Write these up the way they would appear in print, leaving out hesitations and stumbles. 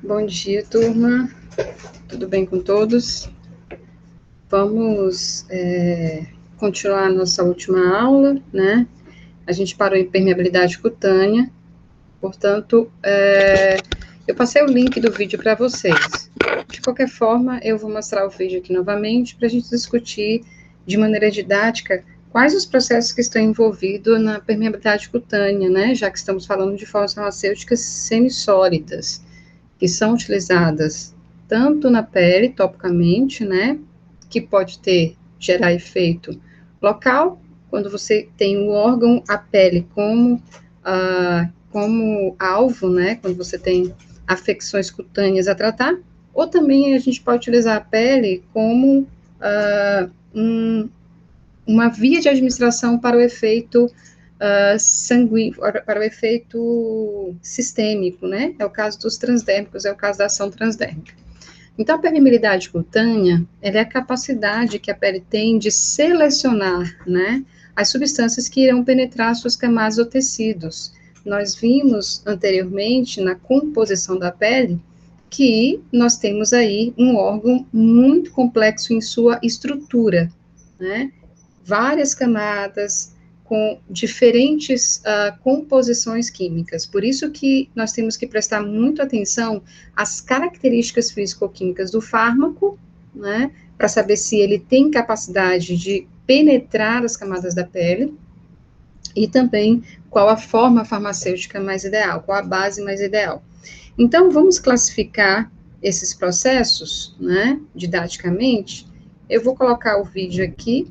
Bom dia, turma. Tudo bem com todos? Vamos continuar a nossa última aula, né? A gente parou em permeabilidade cutânea, portanto, eu passei o link do vídeo para vocês. De qualquer forma, eu vou mostrar o vídeo aqui novamente para a gente discutir de maneira didática quais os processos que estão envolvidos na permeabilidade cutânea, né? Já que estamos falando de formas farmacêuticas semissólidas, que são utilizadas tanto na pele, topicamente, né, que pode gerar efeito local, quando você tem o órgão, a pele, como alvo, né, quando você tem afecções cutâneas a tratar, ou também a gente pode utilizar a pele como uma via de administração para o efeito sanguíneo, para o efeito sistêmico, né? É o caso dos transdérmicos, é o caso da ação transdérmica. Então, a permeabilidade cutânea, ela é a capacidade que a pele tem de selecionar, né, as substâncias que irão penetrar suas camadas ou tecidos. Nós vimos anteriormente, na composição da pele, que nós temos aí um órgão muito complexo em sua estrutura, né? Várias camadas, com diferentes composições químicas. Por isso que nós temos que prestar muito atenção às características físico-químicas do fármaco, né, para saber se ele tem capacidade de penetrar as camadas da pele, e também qual a forma farmacêutica mais ideal, qual a base mais ideal. Então, vamos classificar esses processos, né, didaticamente. Eu vou colocar o vídeo aqui.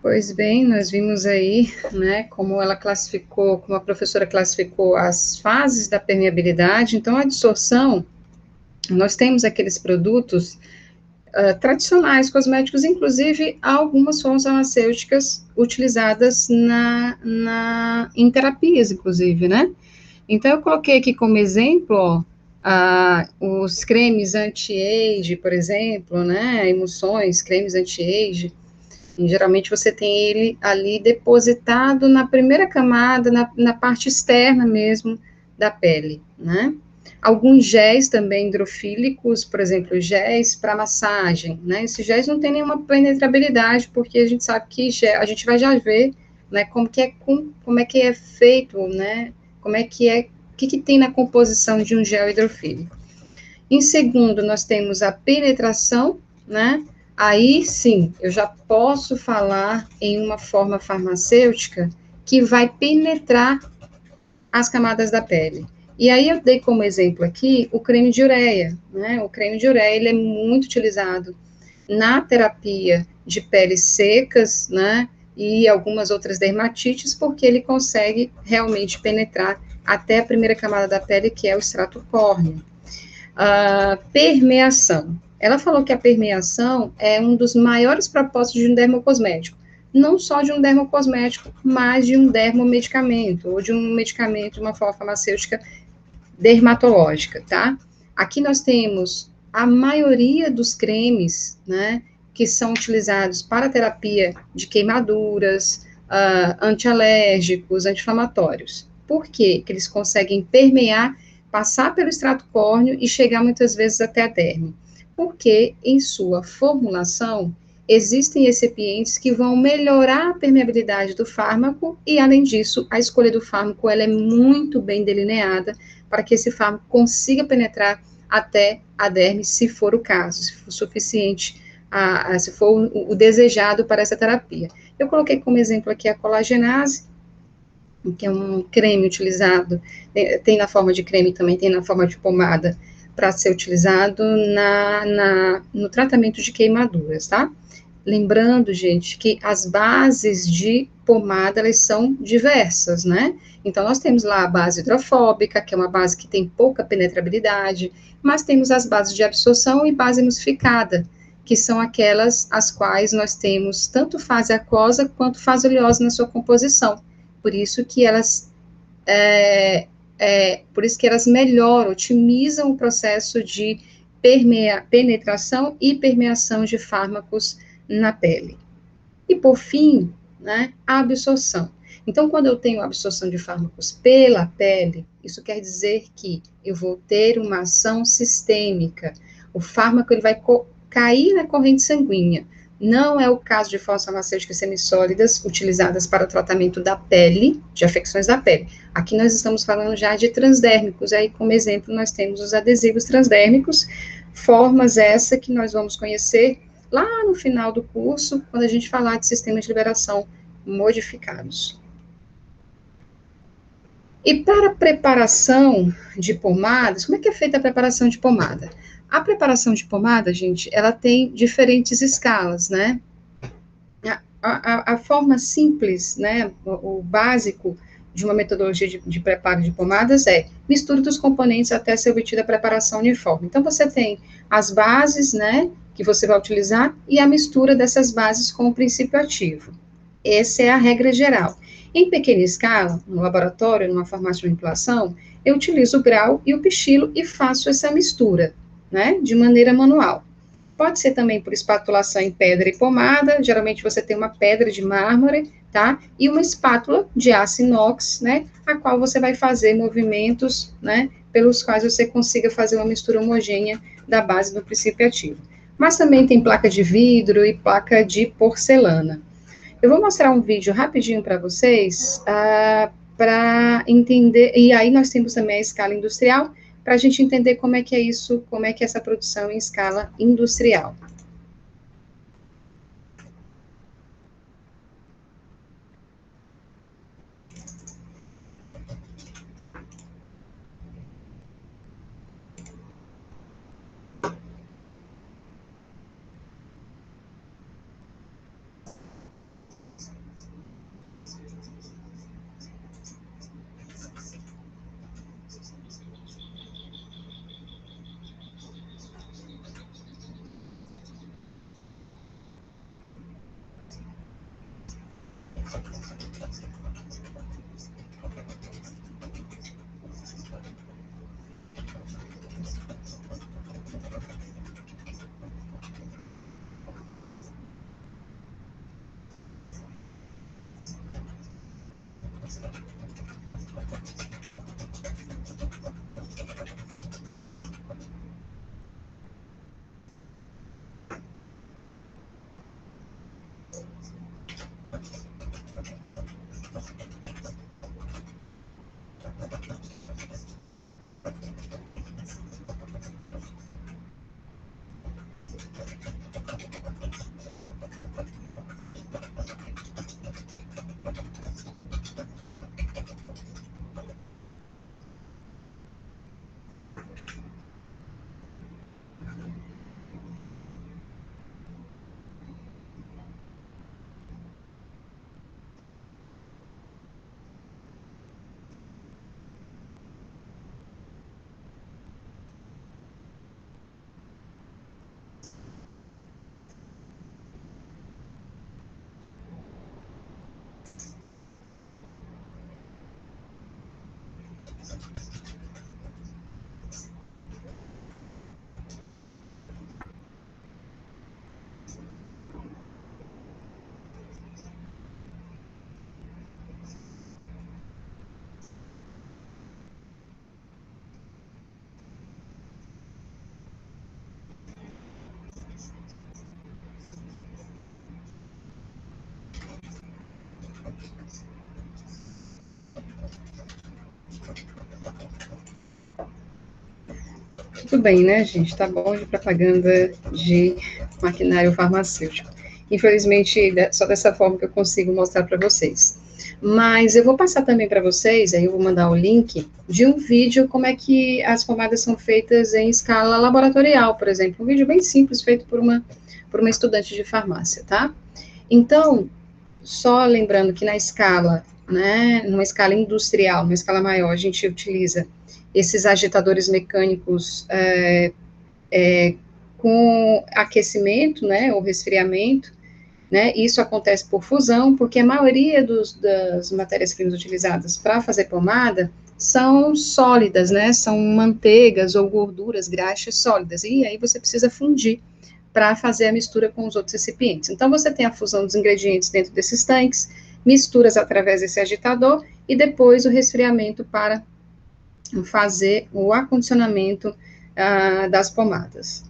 Pois bem, nós vimos aí, né, como ela classificou, como a professora classificou as fases da permeabilidade. Então, a dissorção, nós temos aqueles produtos tradicionais, cosméticos, inclusive algumas formas farmacêuticas utilizadas em terapias, inclusive, né? Então, eu coloquei aqui como exemplo, ó, os cremes anti-age, por exemplo, né, emulsões, cremes anti-age. Geralmente você tem ele ali depositado na primeira camada, na parte externa mesmo da pele, né? Alguns géis também hidrofílicos, por exemplo, géis para massagem, né? Esses géis não tem nenhuma penetrabilidade, porque a gente sabe que a gente vai já ver, né, como é que é feito, né? Como é que é, o que tem na composição de um gel hidrofílico. Em segundo, nós temos a penetração, né? Aí sim, eu já posso falar em uma forma farmacêutica que vai penetrar as camadas da pele. E aí eu dei como exemplo aqui o creme de ureia, né? O creme de ureia, ele é muito utilizado na terapia de peles secas, né? E algumas outras dermatites, porque ele consegue realmente penetrar até a primeira camada da pele, que é o extrato córneo. Permeação. Ela falou que a permeação é um dos maiores propósitos de um dermocosmético. não só de um dermocosmético, mas de um dermomedicamento, ou de um medicamento de uma forma farmacêutica dermatológica, tá? Aqui nós temos a maioria dos cremes, né, que são utilizados para terapia de queimaduras, antialérgicos, anti-inflamatórios. Por quê? Que eles conseguem permear, passar pelo extrato córneo e chegar muitas vezes até a derme. Porque em sua formulação existem recipientes que vão melhorar a permeabilidade do fármaco e, além disso, a escolha do fármaco ela é muito bem delineada para que esse fármaco consiga penetrar até a derme, se for o caso, se for suficiente, se for o desejado para essa terapia. Eu coloquei como exemplo aqui a colagenase, que é um creme utilizado, tem na forma de creme, também tem na forma de pomada, para ser utilizado no tratamento de queimaduras, tá? Lembrando, gente, que as bases de pomada, elas são diversas, né? Então, nós temos lá a base hidrofóbica, que é uma base que tem pouca penetrabilidade, mas temos as bases de absorção e base emulsificada, que são aquelas as quais nós temos tanto fase aquosa quanto fase oleosa na sua composição. Por isso que elas por isso que elas melhoram, otimizam o processo de penetração e permeação de fármacos na pele. E, por fim, né, a absorção. Então, quando eu tenho absorção de fármacos pela pele, isso quer dizer que eu vou ter uma ação sistêmica. O fármaco ele vai cair na corrente sanguínea. Não é o caso de farmacêuticas semissólidas utilizadas para o tratamento da pele, de afecções da pele. Aqui nós estamos falando já de transdérmicos. Aí, como exemplo, nós temos os adesivos transdérmicos, formas essa que nós vamos conhecer lá no final do curso, quando a gente falar de sistemas de liberação modificados. E para a preparação de pomadas, como é que é feita a preparação de pomada? A preparação de pomada, gente, ela tem diferentes escalas, né? A forma simples, né, o básico de uma metodologia de preparo de pomadas é mistura dos componentes até ser obtida a preparação uniforme. Então, você tem as bases, né, que você vai utilizar e a mistura dessas bases com o princípio ativo. Essa é a regra geral. Em pequena escala, no laboratório, numa farmácia de manipulação, eu utilizo o grau e o pichilo e faço essa mistura, né, de maneira manual. Pode ser também por espatulação em pedra e pomada, geralmente você tem uma pedra de mármore, tá? E uma espátula de aço inox, né? A qual você vai fazer movimentos, né? Pelos quais você consiga fazer uma mistura homogênea da base do princípio ativo. Mas também tem placa de vidro e placa de porcelana. Eu vou mostrar um vídeo rapidinho para vocês, para entender, e aí nós temos também a escala industrial, para a gente entender como é que é isso, como é que é essa produção em escala industrial. Tudo bem, né, gente? Tá bom de propaganda de maquinário farmacêutico. Infelizmente, só dessa forma que eu consigo mostrar para vocês. Mas eu vou passar também para vocês, aí eu vou mandar o link de um vídeo como é que as pomadas são feitas em escala laboratorial, por exemplo. Um vídeo bem simples, feito por uma estudante de farmácia, tá? Então, só lembrando que na escala, né, numa escala industrial, numa escala maior, a gente utiliza esses agitadores mecânicos com aquecimento, né, ou resfriamento, né, isso acontece por fusão, porque a maioria das matérias-primas utilizadas para fazer pomada são sólidas, né, são manteigas ou gorduras graxas sólidas, e aí você precisa fundir para fazer a mistura com os outros recipientes. Então, você tem a fusão dos ingredientes dentro desses tanques, misturas através desse agitador, e depois o resfriamento para fazer o acondicionamento das pomadas.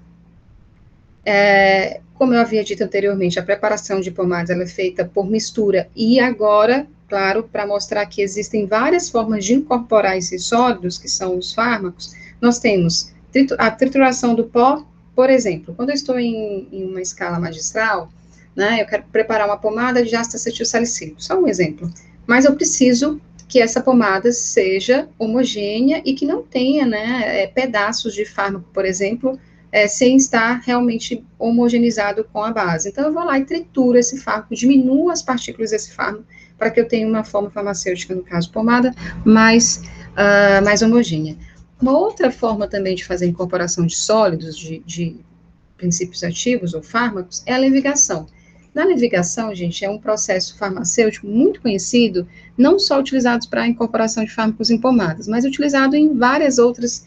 Como eu havia dito anteriormente, a preparação de pomadas ela é feita por mistura, e agora, claro, para mostrar que existem várias formas de incorporar esses sólidos, que são os fármacos, nós temos a trituração do pó, por exemplo, quando eu estou em uma escala magistral, né, eu quero preparar uma pomada de ácido acetil salicílico, só um exemplo, mas eu preciso que essa pomada seja homogênea e que não tenha, né, pedaços de fármaco, por exemplo, sem estar realmente homogeneizado com a base. Então, eu vou lá e trituro esse fármaco, diminuo as partículas desse fármaco, para que eu tenha uma forma farmacêutica, no caso pomada, mais homogênea. Uma outra forma também de fazer incorporação de sólidos, de princípios ativos ou fármacos, é a levigação. Na levigação, gente, é um processo farmacêutico muito conhecido, não só utilizado para a incorporação de fármacos em pomadas, mas utilizado em várias outras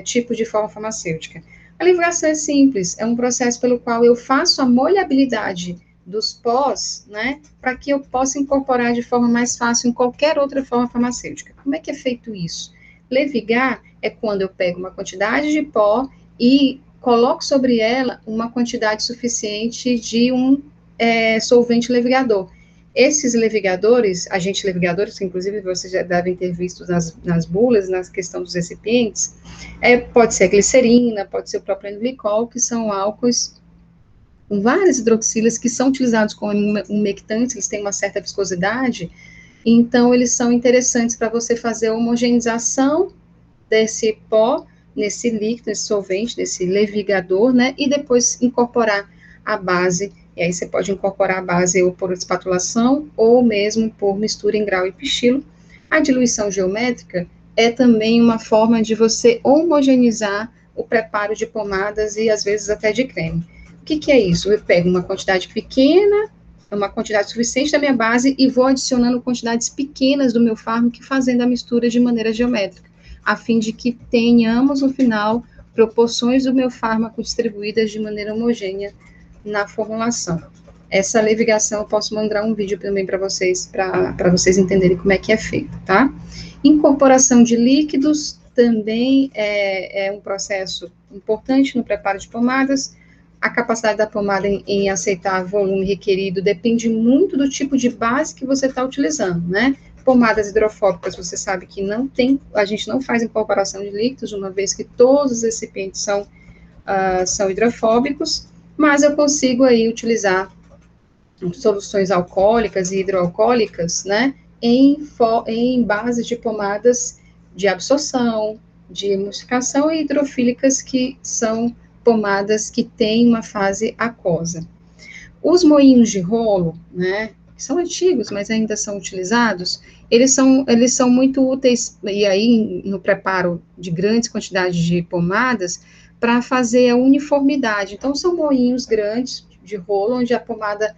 tipos de forma farmacêutica. A levigação é simples, é um processo pelo qual eu faço a molhabilidade dos pós, né, para que eu possa incorporar de forma mais fácil em qualquer outra forma farmacêutica. Como é que é feito isso? Levigar é quando eu pego uma quantidade de pó e coloco sobre ela uma quantidade suficiente de um solvente levigador. Esses levigadores, agentes levigadores, que inclusive vocês já devem ter visto nas bulas, na questão dos recipientes, pode ser a glicerina, pode ser o próprio glicol, que são álcoois com várias hidroxilas que são utilizados como umectantes, eles têm uma certa viscosidade, então eles são interessantes para você fazer a homogeneização desse pó, nesse líquido, nesse solvente, desse levigador, né, e depois incorporar a base, e aí você pode incorporar a base ou por espatulação, ou mesmo por mistura em grau e pichilo. A diluição geométrica é também uma forma de você homogeneizar o preparo de pomadas e às vezes até de creme. O que é isso? Eu pego uma quantidade pequena, uma quantidade suficiente da minha base e vou adicionando quantidades pequenas do meu fármaco e fazendo a mistura de maneira geométrica, a fim de que tenhamos, no final, proporções do meu fármaco distribuídas de maneira homogênea na formulação. Essa levigação eu posso mandar um vídeo também para vocês entenderem como é que é feito, tá? Incorporação de líquidos também é um processo importante no preparo de pomadas. A capacidade da pomada em aceitar volume requerido depende muito do tipo de base que você está utilizando, né? Pomadas hidrofóbicas, você sabe que a gente não faz incorporação de líquidos, uma vez que todos os recipientes são hidrofóbicos, mas eu consigo aí utilizar soluções alcoólicas e hidroalcoólicas, né, em base de pomadas de absorção, de emulsificação e hidrofílicas, que são pomadas que têm uma fase aquosa. Os moinhos de rolo, né, que são antigos, mas ainda são utilizados, eles são muito úteis, e aí no preparo de grandes quantidades de pomadas, para fazer a uniformidade. Então, são moinhos grandes de rolo, onde a pomada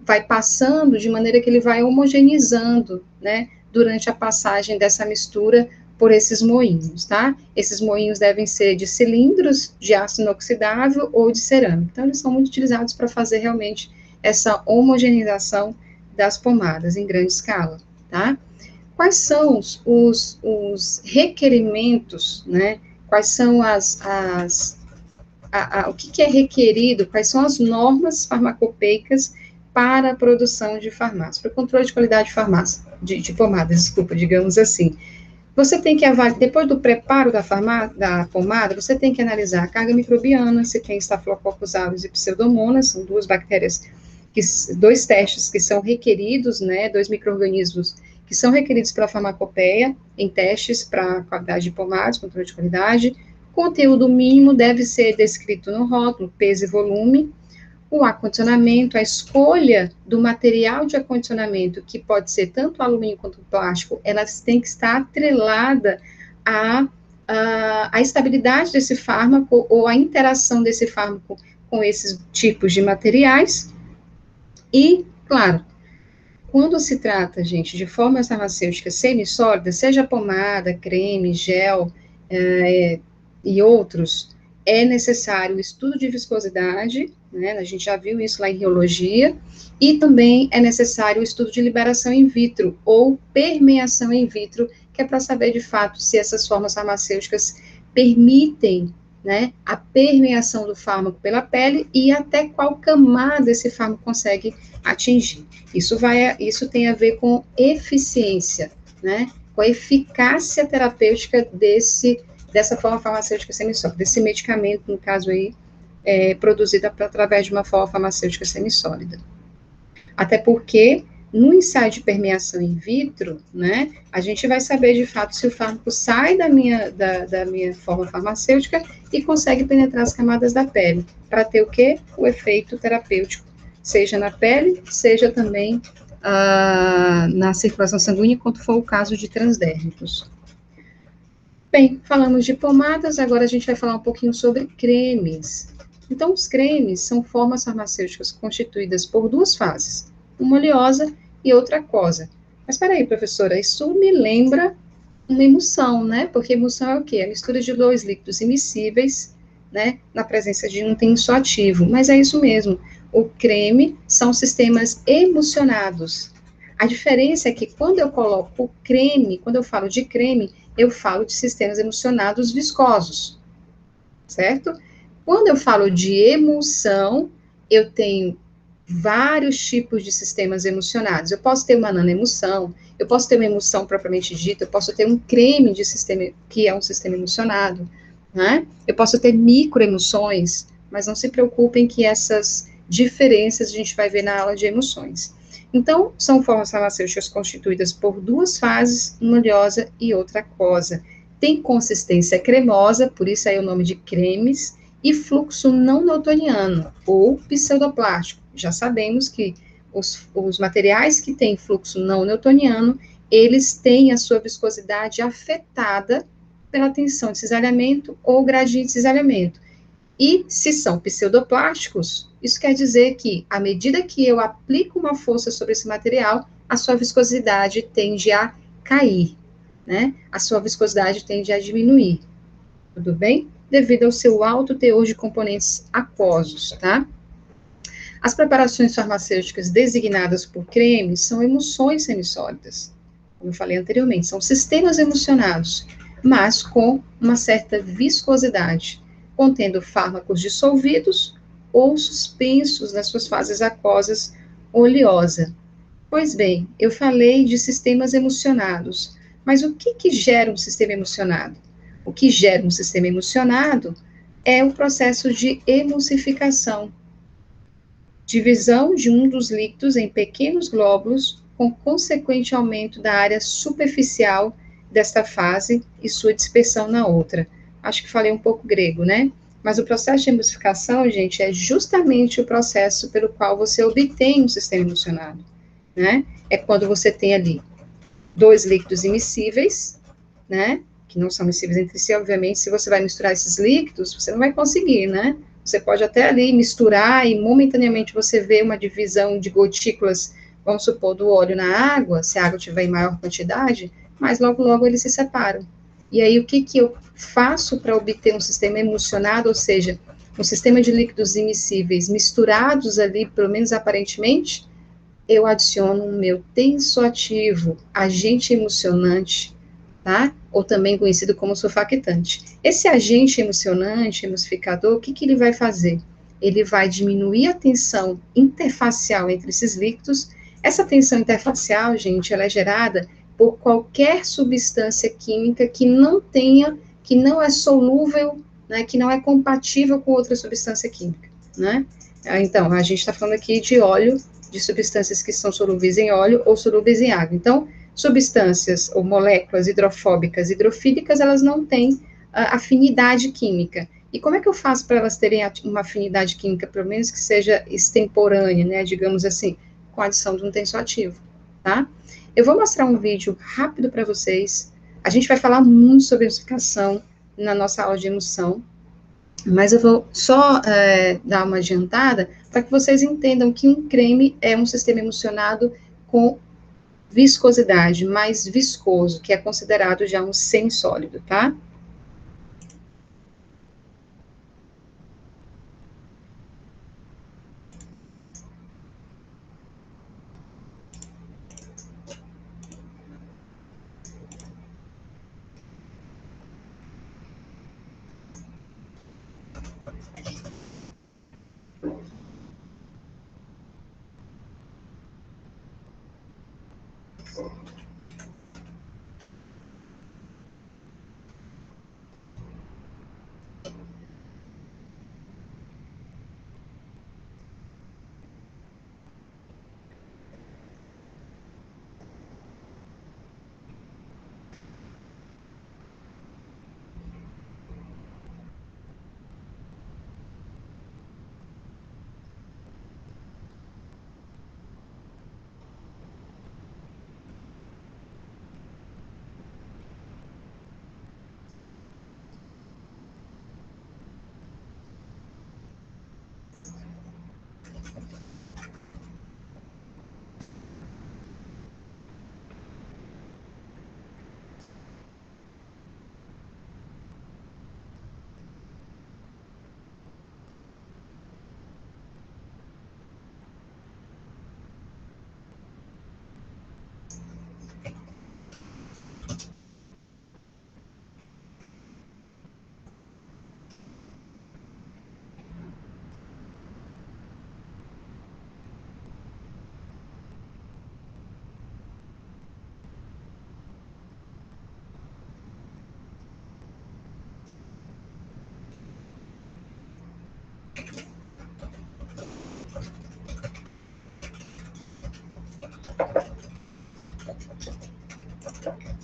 vai passando de maneira que ele vai homogeneizando, né, durante a passagem dessa mistura por esses moinhos, tá? Esses moinhos devem ser de cilindros de aço inoxidável ou de cerâmica. Então, eles são muito utilizados para fazer realmente essa homogeneização das pomadas em grande escala, tá? Quais são os requerimentos, né? Quais são o que é requerido, quais são as normas farmacopeicas para a produção de farmácia, para o controle de qualidade de farmácia, de pomadas, desculpa, digamos assim. Você tem que avaliar, depois do preparo da pomada, você tem que analisar a carga microbiana, se tem Staphylococcus aureus e Pseudomonas, são dois testes que são requeridos, né, dois micro-organismos que são requeridos pela farmacopeia em testes para qualidade de pomadas, controle de qualidade. Conteúdo mínimo deve ser descrito no rótulo, peso e volume. O acondicionamento, a escolha do material de acondicionamento, que pode ser tanto alumínio quanto plástico, ela tem que estar atrelada à estabilidade desse fármaco ou à interação desse fármaco com esses tipos de materiais. E, claro, quando se trata, gente, de formas farmacêuticas semissólidas, seja pomada, creme, gel e outros, é necessário o estudo de viscosidade, né, a gente já viu isso lá em riologia, e também é necessário o estudo de liberação in vitro, ou permeação in vitro, que é para saber, de fato, se essas formas farmacêuticas permitem, né, a permeação do fármaco pela pele e até qual camada esse fármaco consegue atingir. Isso tem a ver com eficiência, né, com a eficácia terapêutica dessa forma farmacêutica semissólida, desse medicamento, no caso aí, produzido através de uma forma farmacêutica semissólida. Até porque, no ensaio de permeação in vitro, né, a gente vai saber, de fato, se o fármaco sai da minha forma farmacêutica e consegue penetrar as camadas da pele, para ter o quê? O efeito terapêutico, seja na pele, seja também na circulação sanguínea, quanto for o caso de transdérmicos. Bem, falamos de pomadas, agora a gente vai falar um pouquinho sobre cremes. Então, os cremes são formas farmacêuticas constituídas por duas fases, uma oleosa e outra aquosa. Mas espera aí, professora, isso me lembra uma emulsão, né? Porque emulsão é o quê? A mistura de dois líquidos immiscíveis, né? Na presença de um tensoativo. Mas é isso mesmo. O creme são sistemas emulsionados. A diferença é que quando eu coloco creme, quando eu falo de creme, eu falo de sistemas emulsionados viscosos, certo? Quando eu falo de emulsão, eu tenho vários tipos de sistemas emulsionados. Eu posso ter uma nanoemulsão, eu posso ter uma emulsão propriamente dita, eu posso ter um creme de sistema, que é um sistema emulsionado, né? Eu posso ter microemulsões, mas não se preocupem que essas diferenças a gente vai ver na aula de emulsões. Então, são formas farmacêuticas constituídas por duas fases, uma oleosa e outra aquosa. Tem consistência cremosa, por isso aí o nome de cremes, e fluxo não newtoniano, ou pseudoplástico. Já sabemos que os materiais que têm fluxo não newtoniano, eles têm a sua viscosidade afetada pela tensão de cisalhamento ou gradiente de cisalhamento. E se são pseudoplásticos, isso quer dizer que, à medida que eu aplico uma força sobre esse material, a sua viscosidade tende a cair, né? A sua viscosidade tende a diminuir, tudo bem? Devido ao seu alto teor de componentes aquosos, tá? As preparações farmacêuticas designadas por cremes são emulsões semissólidas, como eu falei anteriormente, são sistemas emulsionados, mas com uma certa viscosidade, contendo fármacos dissolvidos ou suspensos nas suas fases aquosas oleosa. Pois bem, eu falei de sistemas emulsionados, mas o que gera um sistema emulsionado? O que gera um sistema emulsionado é o processo de emulsificação, divisão de um dos líquidos em pequenos glóbulos, com consequente aumento da área superficial desta fase e sua dispersão na outra. Acho que falei um pouco grego, né? Mas o processo de emulsificação, gente, é justamente o processo pelo qual você obtém um sistema emulsionado, né? É quando você tem ali dois líquidos immiscíveis, né? Que não são miscíveis entre si, obviamente, se você vai misturar esses líquidos, você não vai conseguir, né? Você pode até ali misturar e momentaneamente você vê uma divisão de gotículas, vamos supor, do óleo na água, se a água tiver em maior quantidade, mas logo, logo eles se separam. E aí, o que eu faço para obter um sistema emulsionado, ou seja, um sistema de líquidos immiscíveis misturados ali, pelo menos aparentemente? Eu adiciono o meu tensoativo, agente emulsionante, tá? Ou também conhecido como surfactante. Esse agente emulsionante, emulsificador, o que ele vai fazer? Ele vai diminuir a tensão interfacial entre esses líquidos. Essa tensão interfacial, gente, ela é gerada por qualquer substância química que não tenha, que não é solúvel, né, que não é compatível com outra substância química, né? Então, a gente está falando aqui de óleo, de substâncias que são solúveis em óleo ou solúveis em água. Então, substâncias ou moléculas hidrofóbicas, hidrofílicas, elas não têm afinidade química. E como é que eu faço para elas terem uma afinidade química, pelo menos que seja extemporânea, né, digamos assim, com a adição de um tensoativo, tá? Eu vou mostrar um vídeo rápido para vocês. A gente vai falar muito sobre emulsificação na nossa aula de emulsão, mas eu vou só dar uma adiantada para que vocês entendam que um creme é um sistema emulsionado com viscosidade, mais viscoso, que é considerado já um semissólido, tá?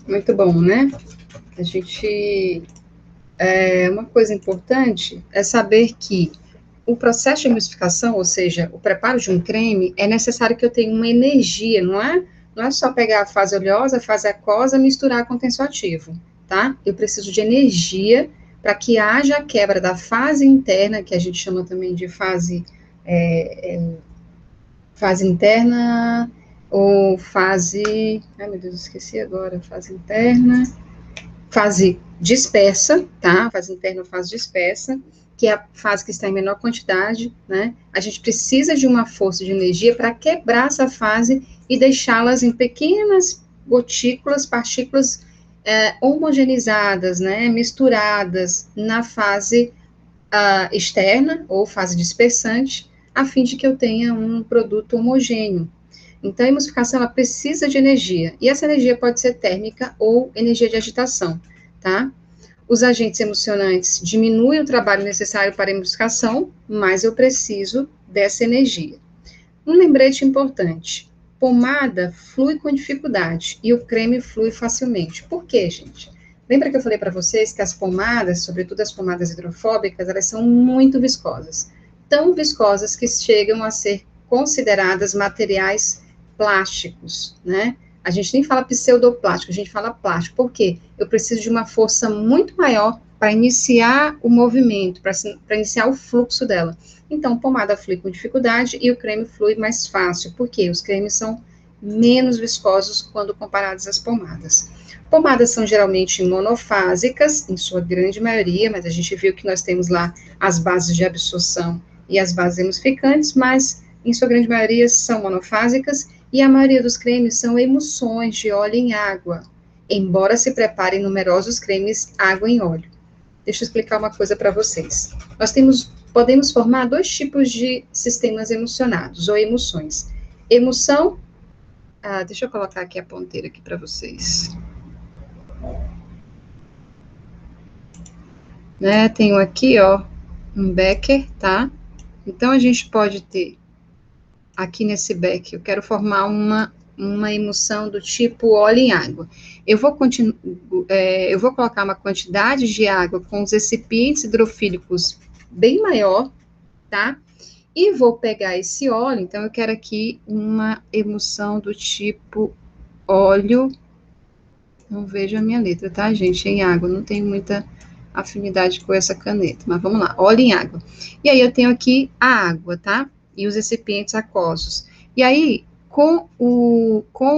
Muito bom, né? A gente. Uma coisa importante é saber que o processo de emulsificação, ou seja, o preparo de um creme, é necessário que eu tenha uma energia, não é? Não é só pegar a fase oleosa, a fase aquosa, misturar com tensoativo, tá? Eu preciso de energia para que haja a quebra da fase interna, que a gente chama também de fase interna, ou fase. Ai, meu Deus, esqueci agora. Fase interna. Fase dispersa, tá? Fase interna ou fase dispersa, que é a fase que está em menor quantidade, né? A gente precisa de uma força de energia para quebrar essa fase e deixá-las em pequenas gotículas, partículas homogeneizadas, né? Misturadas na fase externa ou fase dispersante, a fim de que eu tenha um produto homogêneo. Então, a emulsificação, ela precisa de energia, e essa energia pode ser térmica ou energia de agitação, tá? Os agentes emulsionantes diminuem o trabalho necessário para a emulsificação, mas eu preciso dessa energia. Um lembrete importante: pomada flui com dificuldade e o creme flui facilmente. Por quê, gente? Lembra que eu falei para vocês que as pomadas, sobretudo as pomadas hidrofóbicas, elas são muito viscosas. Tão viscosas que chegam a ser consideradas materiais plásticos, né? A gente nem fala pseudoplástico, a gente fala plástico. Por quê? Eu preciso de uma força muito maior para iniciar o movimento, para iniciar o fluxo dela. Então, pomada flui com dificuldade e o creme flui mais fácil, porque os cremes são menos viscosos quando comparados às pomadas. Pomadas são geralmente monofásicas, em sua grande maioria, mas a gente viu que nós temos lá as bases de absorção e as bases emulsificantes, mas em sua grande maioria são monofásicas, e a maioria dos cremes são emulsões de óleo em água, embora se preparem numerosos cremes água em óleo. Deixa eu explicar uma coisa para vocês. Podemos formar dois tipos de sistemas emulsionados, ou emulsões. Emulsão, deixa eu colocar aqui a ponteira aqui para vocês. Né, tenho aqui, ó, um becker, tá? Então, a gente pode ter, aqui nesse becker, eu quero formar uma emulsão do tipo óleo em água. Eu vou colocar uma quantidade de água com os recipientes hidrofílicos bem maior, tá? E vou pegar esse óleo, então eu quero aqui uma emulsão do tipo óleo, não vejo a minha letra, tá, gente? Em água, não tenho muita afinidade com essa caneta, mas vamos lá, óleo em água. E aí eu tenho aqui a água, tá? E os recipientes aquosos. E aí, quando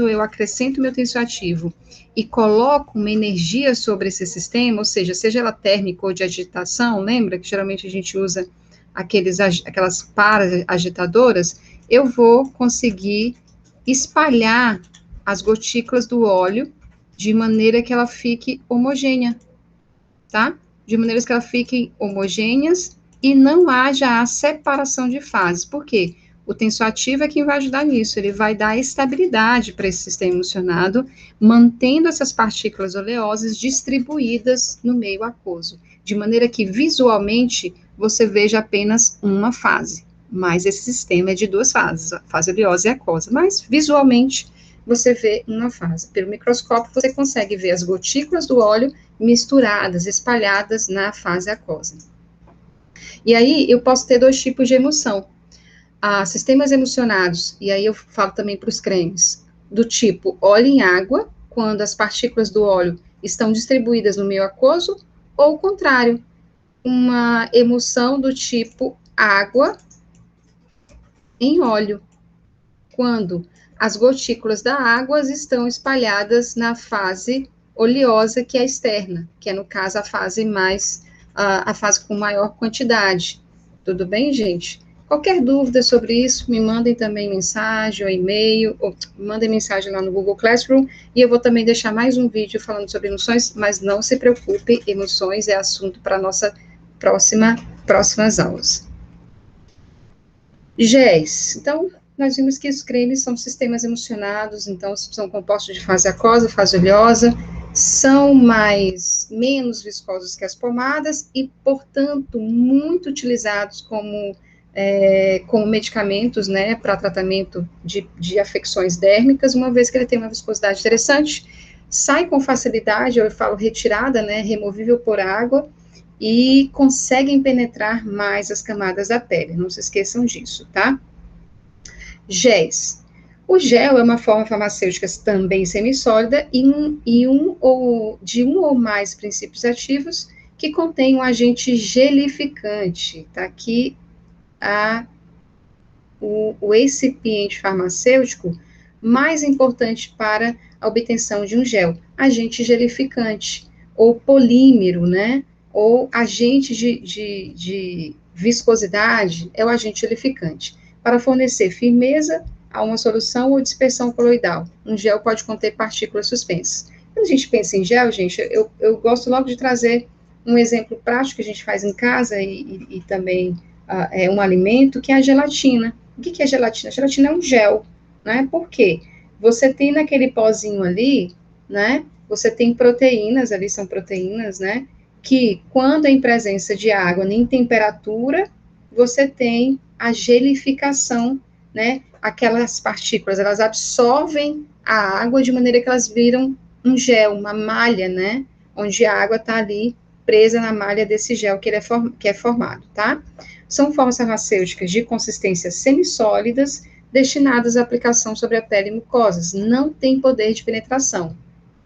eu acrescento meu tensioativo e coloco uma energia sobre esse sistema, ou seja ela térmica ou de agitação, lembra que geralmente a gente usa aquelas paras agitadoras, eu vou conseguir espalhar as gotículas do óleo de maneira que ela fique homogênea, tá? De maneiras que elas fiquem homogêneas e não haja a separação de fases. Por quê? O tensioativo é quem vai ajudar nisso, ele vai dar estabilidade para esse sistema emulsionado, mantendo essas partículas oleosas distribuídas no meio aquoso, de maneira que visualmente você veja apenas uma fase, mas esse sistema é de duas fases, a fase oleosa e aquosa, mas visualmente você vê uma fase. Pelo microscópio você consegue ver as gotículas do óleo misturadas, espalhadas na fase aquosa. E aí eu posso ter dois tipos de emulsão. Sistemas emulsionados, e aí eu falo também para os cremes, do tipo óleo em água, quando as partículas do óleo estão distribuídas no meio aquoso, ou o contrário, uma emulsão do tipo água em óleo, quando as gotículas da água estão espalhadas na fase oleosa, que é externa, que é, no caso, a fase com maior quantidade. Tudo bem, gente? Qualquer dúvida sobre isso, me mandem também mensagem ou e-mail, ou mandem mensagem lá no Google Classroom, e eu vou também deixar mais um vídeo falando sobre emoções, mas não se preocupe, emoções é assunto para nossa próximas aulas. GES. Então, nós vimos que os cremes são sistemas emulsionados, então são compostos de fase aquosa, fase oleosa, são menos viscosos que as pomadas e, portanto, muito utilizados como medicamentos, né, para tratamento de afecções dérmicas, uma vez que ele tem uma viscosidade interessante, sai com facilidade, eu falo retirada, né, removível por água, e conseguem penetrar mais as camadas da pele, não se esqueçam disso, tá? Géis. O gel é uma forma farmacêutica também semissólida de um ou mais princípios ativos que contém um agente gelificante, tá aqui o recipiente farmacêutico mais importante para a obtenção de um gel, agente gelificante, ou polímero, né, ou agente de viscosidade, é o agente gelificante, para fornecer firmeza a uma solução ou dispersão coloidal. Um gel pode conter partículas suspensas. Quando a gente pensa em gel, gente, eu gosto logo de trazer um exemplo prático que a gente faz em casa e também é um alimento, que é a gelatina. O que é gelatina? A gelatina é um gel, né? Por quê? Você tem naquele pozinho ali, né? Você tem proteínas, ali são proteínas, né? Que quando em presença de água em temperatura, você tem a gelificação, né? Aquelas partículas, elas absorvem a água de maneira que elas viram um gel, uma malha, né? Onde a água está ali presa na malha desse gel que é formado, tá? São formas farmacêuticas de consistência semissólidas destinadas à aplicação sobre a pele e mucosas. Não tem poder de penetração.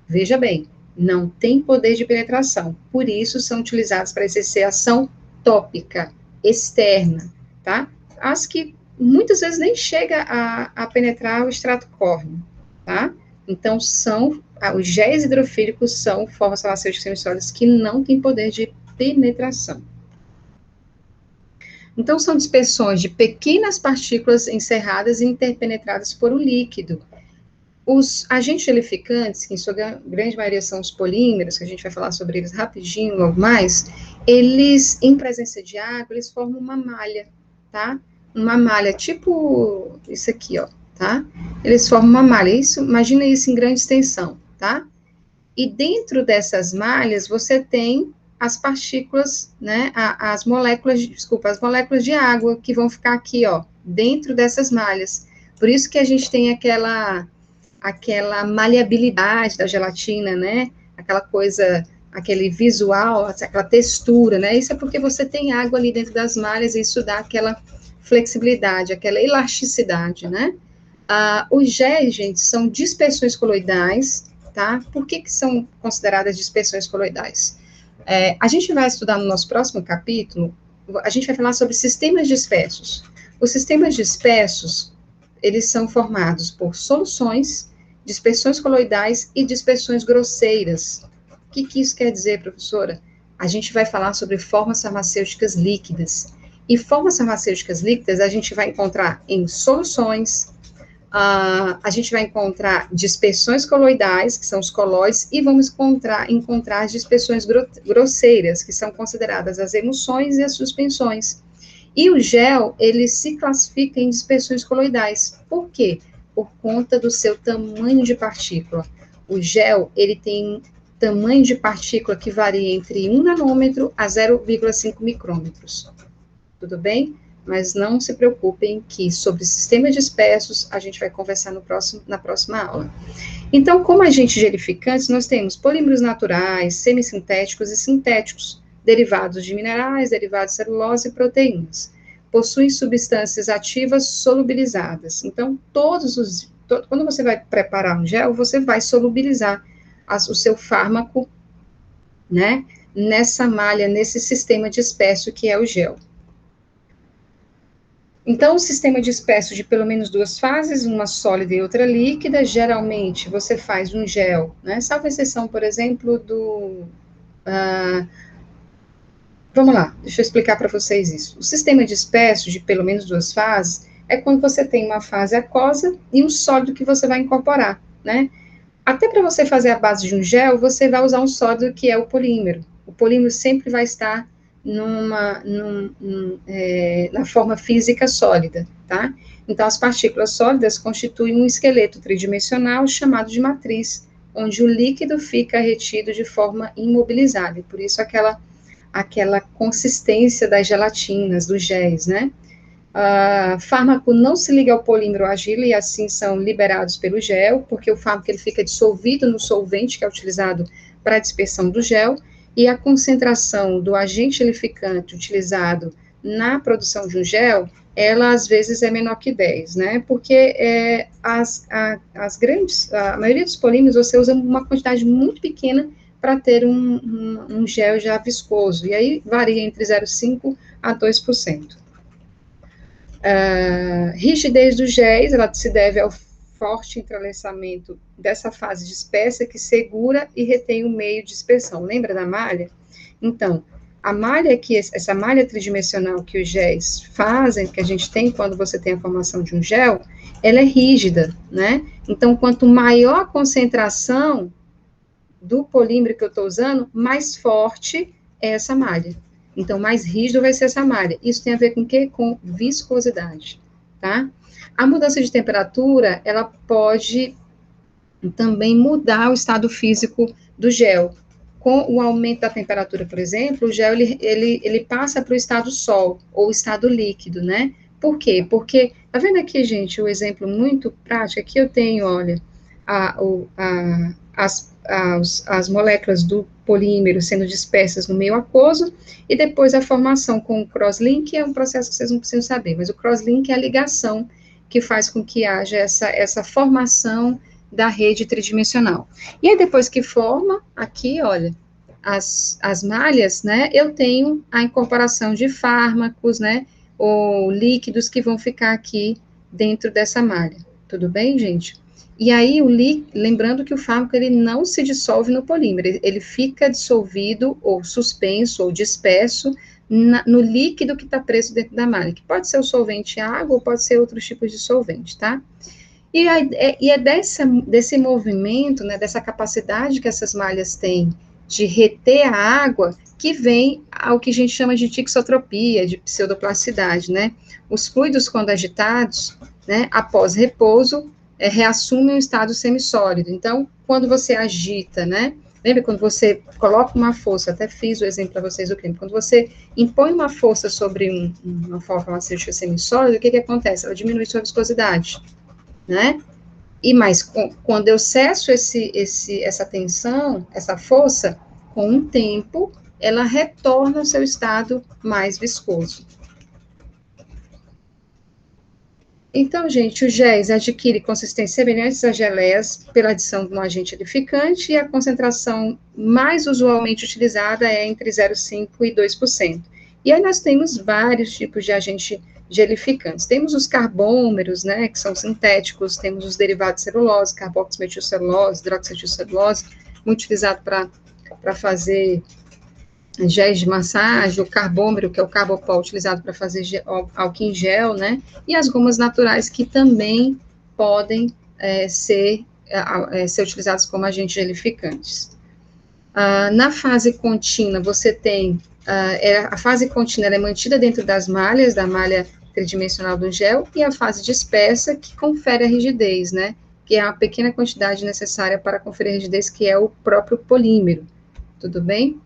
Veja bem, não tem poder de penetração. Por isso, são utilizadas para exercer ação tópica, externa, tá? As que muitas vezes nem chega a penetrar o extrato córneo, tá? Então, são os géis hidrofílicos são formas farmacêuticas semissólidas que não têm poder de penetração. Então, são dispersões de pequenas partículas encerradas e interpenetradas por um líquido. Os agentes gelificantes, que em sua grande maioria são os polímeros, que a gente vai falar sobre eles rapidinho, logo mais, eles, em presença de água, eles formam uma malha, tá? Uma malha, tipo isso aqui, ó, tá? Eles formam uma malha, isso, imagina isso em grande extensão, tá? E dentro dessas malhas, você tem as partículas, né, as moléculas de água que vão ficar aqui, ó, dentro dessas malhas. Por isso que a gente tem aquela maleabilidade da gelatina, né, aquela coisa, aquele visual, aquela textura, né, isso é porque você tem água ali dentro das malhas e isso dá aquela flexibilidade, aquela elasticidade, né. Os géis, gente, são dispersões coloidais, tá? Por que são consideradas dispersões coloidais? A gente vai estudar no nosso próximo capítulo, a gente vai falar sobre sistemas dispersos. Os sistemas dispersos, eles são formados por soluções, dispersões coloidais e dispersões grosseiras. O que isso quer dizer, professora? A gente vai falar sobre formas farmacêuticas líquidas. E formas farmacêuticas líquidas a gente vai encontrar em soluções, a gente vai encontrar dispersões coloidais, que são os colóides, e vamos encontrar dispersões grosseiras, que são consideradas as emulsões e as suspensões. E o gel, ele se classifica em dispersões coloidais. Por quê? Por conta do seu tamanho de partícula. O gel, ele tem tamanho de partícula que varia entre 1 nanômetro a 0,5 micrômetros. Tudo bem? Mas não se preocupem que sobre sistemas dispersos a gente vai conversar na próxima aula. Então, como agentes gelificantes, nós temos polímeros naturais, semissintéticos e sintéticos, derivados de minerais, derivados de celulose e proteínas. Possuem substâncias ativas solubilizadas. Então, quando você vai preparar um gel, você vai solubilizar o seu fármaco, né, nessa malha, nesse sistema disperso que é o gel. Então, o sistema disperso de pelo menos 2 fases, uma sólida e outra líquida, geralmente você faz um gel, né? Salvo exceção, por exemplo, vamos lá, deixa eu explicar para vocês isso. O sistema disperso de pelo menos 2 fases é quando você tem uma fase aquosa e um sólido que você vai incorporar, né? Até para você fazer a base de um gel, você vai usar um sólido que é o polímero. O polímero sempre vai estar na forma física sólida, tá? Então, as partículas sólidas constituem um esqueleto tridimensional chamado de matriz, onde o líquido fica retido de forma imobilizada, e por isso aquela consistência das gelatinas, dos géis, né? Fármaco não se liga ao polímero ágil e assim são liberados pelo gel, porque o fármaco ele fica dissolvido no solvente que é utilizado para a dispersão do gel, e a concentração do agente gelificante utilizado na produção de um gel, ela às vezes é menor que 10, né? Porque a maioria dos polímeros você usa uma quantidade muito pequena para ter um gel já viscoso, e aí varia entre 0,5% a 2%. Rigidez dos géis, ela se deve ao forte entrelaçamento dessa fase dispersa que segura e retém o meio de dispersão. Lembra da malha? Então, a malha essa malha tridimensional que os géis fazem, que a gente tem quando você tem a formação de um gel, ela é rígida, né? Então, quanto maior a concentração do polímero que eu estou usando, mais forte é essa malha. Então, mais rígido vai ser essa malha. Isso tem a ver com o quê? Com viscosidade, tá? A mudança de temperatura, ela pode também mudar o estado físico do gel. Com o aumento da temperatura, por exemplo, o gel, ele passa para o estado sol, ou estado líquido, né? Por quê? Porque, tá vendo aqui, gente, o exemplo muito prático, aqui eu tenho, olha, as moléculas do polímero sendo dispersas no meio aquoso, e depois a formação com o crosslink, é um processo que vocês não precisam saber, mas o crosslink é a ligação que faz com que haja essa formação da rede tridimensional. E aí, depois que forma, aqui, olha, as malhas, né, eu tenho a incorporação de fármacos, né, ou líquidos que vão ficar aqui dentro dessa malha. Tudo bem, gente? E aí, lembrando que o fármaco, ele não se dissolve no polímero, ele fica dissolvido, ou suspenso, ou disperso, no líquido que está preso dentro da malha, que pode ser o solvente água, ou pode ser outros tipos de solvente, tá? E é desse movimento, né, dessa capacidade que essas malhas têm de reter a água, que vem ao que a gente chama de tixotropia, de pseudoplasticidade, né? Os fluidos, quando agitados, né, após repouso, reassumem um estado semissólido. Então, quando você agita, né, lembra quando você coloca uma força, até fiz o exemplo para vocês do crime, quando você impõe uma força sobre uma forma farmacêutica semissólida, o que acontece? Ela diminui sua viscosidade, né? Quando eu cesso essa tensão, essa força, com um tempo, ela retorna ao seu estado mais viscoso. Então, gente, o géis adquire consistência semelhante às geleias pela adição de um agente gelificante e a concentração mais usualmente utilizada é entre 0,5% e 2%. E aí nós temos vários tipos de agentes gelificantes. Temos os carbômeros, né, que são sintéticos, temos os derivados de celulose, carboximetilcelulose, hidroximetilcelulose, muito utilizado para fazer géis de massagem, o carbômero, que é o carbopol, utilizado para fazer álcool em gel, né? E as gomas naturais, que também podem ser utilizadas como agentes gelificantes. Na fase contínua, você tem, a fase contínua é mantida dentro das malhas, da malha tridimensional do gel, e a fase dispersa, que confere a rigidez, né? Que é a pequena quantidade necessária para conferir a rigidez, que é o próprio polímero. Tudo bem?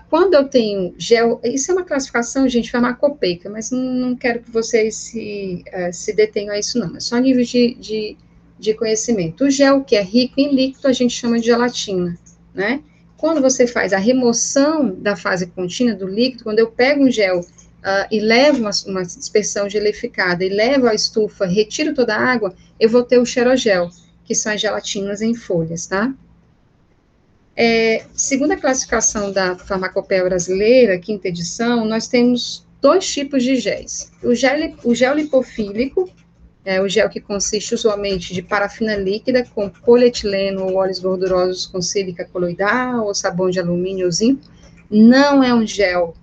Quando eu tenho gel, isso é uma classificação, gente, farmacopeica, mas não quero que vocês se detenham a isso, não. É só nível de conhecimento. O gel, que é rico em líquido, a gente chama de gelatina, né? Quando você faz a remoção da fase contínua do líquido, quando eu pego um gel e levo uma dispersão gelificada e levo à estufa, retiro toda a água, eu vou ter o xerogel, que são as gelatinas em folhas, tá? Segundo a classificação da Farmacopeia Brasileira, quinta edição, nós temos 2 tipos de géis. O gel lipofílico, o gel que consiste usualmente de parafina líquida com polietileno ou óleos gordurosos com sílica coloidal ou sabão de alumínio ou zinco, não é um gel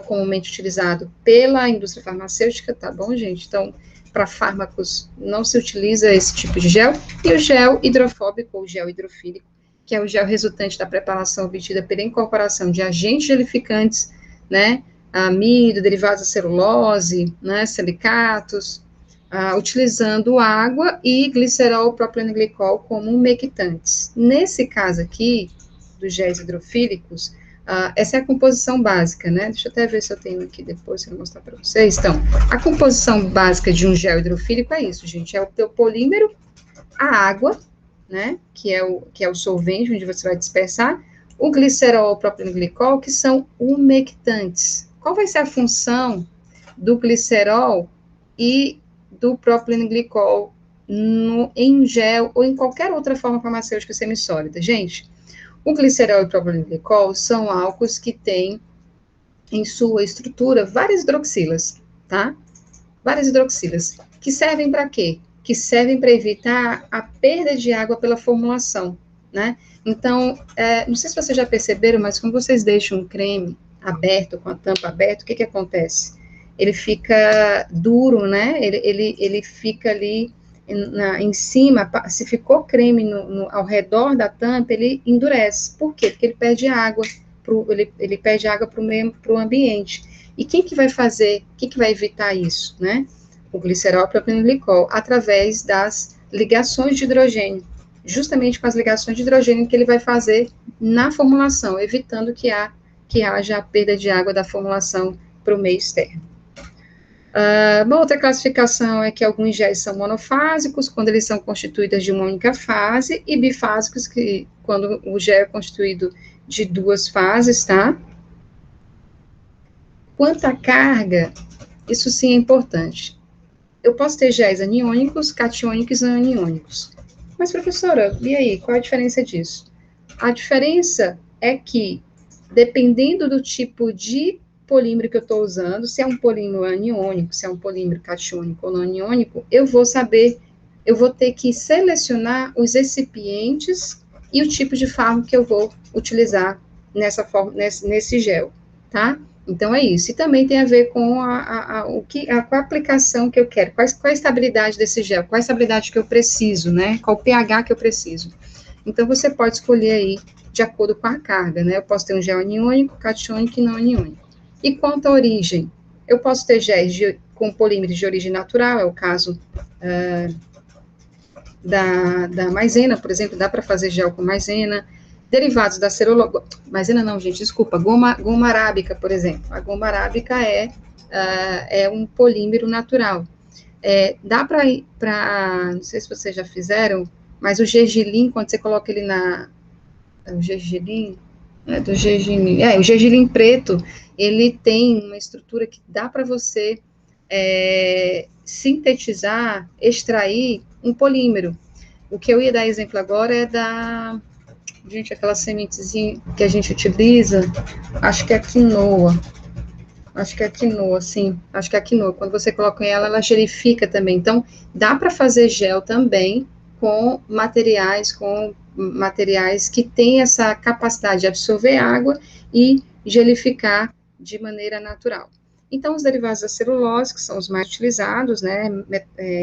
comumente utilizado pela indústria farmacêutica, tá bom, gente? Então, para fármacos não se utiliza esse tipo de gel, e o gel hidrofóbico ou gel hidrofílico, que é o gel resultante da preparação obtida pela incorporação de agentes gelificantes, né, amido, derivados da celulose, né, silicatos, utilizando água e glicerol propilenoglicol como umectantes. Nesse caso aqui, dos géis hidrofílicos, essa é a composição básica, né? Deixa eu até ver se eu tenho aqui depois para mostrar para vocês. Então, a composição básica de um gel hidrofílico é isso, gente. É o teu polímero, a água, né? Que é o solvente onde você vai dispersar, o glicerol, o propilenoglicol, que são umectantes. Qual vai ser a função do glicerol e do propilenoglicol em gel ou em qualquer outra forma farmacêutica semissólida? Gente, o glicerol e o propilenoglicol são álcools que têm em sua estrutura várias hidroxilas, tá? Várias hidroxilas, que servem para quê? Que servem para evitar a perda de água pela formulação, né? Então, não sei se vocês já perceberam, mas quando vocês deixam um creme aberto, com a tampa aberta, o que acontece? Ele fica duro, né? Ele fica ali em cima, se ficou creme ao redor da tampa, ele endurece. Por quê? Porque ele perde água, ele perde água para o ambiente. E quem que vai fazer, quem que vai evitar isso, né? O glicerol e o propilenoglicol, através das ligações de hidrogênio, justamente com as ligações de hidrogênio que ele vai fazer na formulação, evitando que haja a perda de água da formulação para o meio externo. Uma outra classificação é que alguns géis são monofásicos, quando eles são constituídos de uma única fase, e bifásicos, que quando o gel é constituído de 2 fases, tá? Quanto à carga, isso sim é importante. Eu posso ter géis aniônicos, catiônicos e aniônicos. Mas, professora, e aí, qual a diferença disso? A diferença é que, dependendo do tipo de polímero que eu estou usando, se é um polímero aniônico, se é um polímero catiônico ou não aniônico, eu vou ter que selecionar os recipientes e o tipo de fármaco que eu vou utilizar nesse gel, tá? Então, é isso. E também tem a ver com qual a aplicação que eu quero, qual a estabilidade desse gel, qual a estabilidade que eu preciso, né? Qual o pH que eu preciso. Então, você pode escolher aí de acordo com a carga, né? Eu posso ter um gel aniônico, catiônico e não aniônico. E quanto à origem? Eu posso ter géis com polímeros de origem natural, é o caso da maisena, por exemplo, dá para fazer gel com maisena. Derivados da celulose, maisena não, gente, desculpa, goma arábica, por exemplo. A goma arábica é um polímero natural. Dá para, não sei se vocês já fizeram, mas o gergelim, quando você coloca ele o gergelim, o gergelim preto, ele tem uma estrutura que dá para você sintetizar, extrair um polímero. O que eu ia dar exemplo agora é gente, aquela sementezinha que a gente utiliza, acho que é a quinoa. Acho que é a quinoa, sim. Acho que é a quinoa. Quando você coloca em ela, ela gelifica também. Então, dá para fazer gel também com materiais que têm essa capacidade de absorver água e gelificar de maneira natural. Então, os derivados da celulose, que são os mais utilizados, né,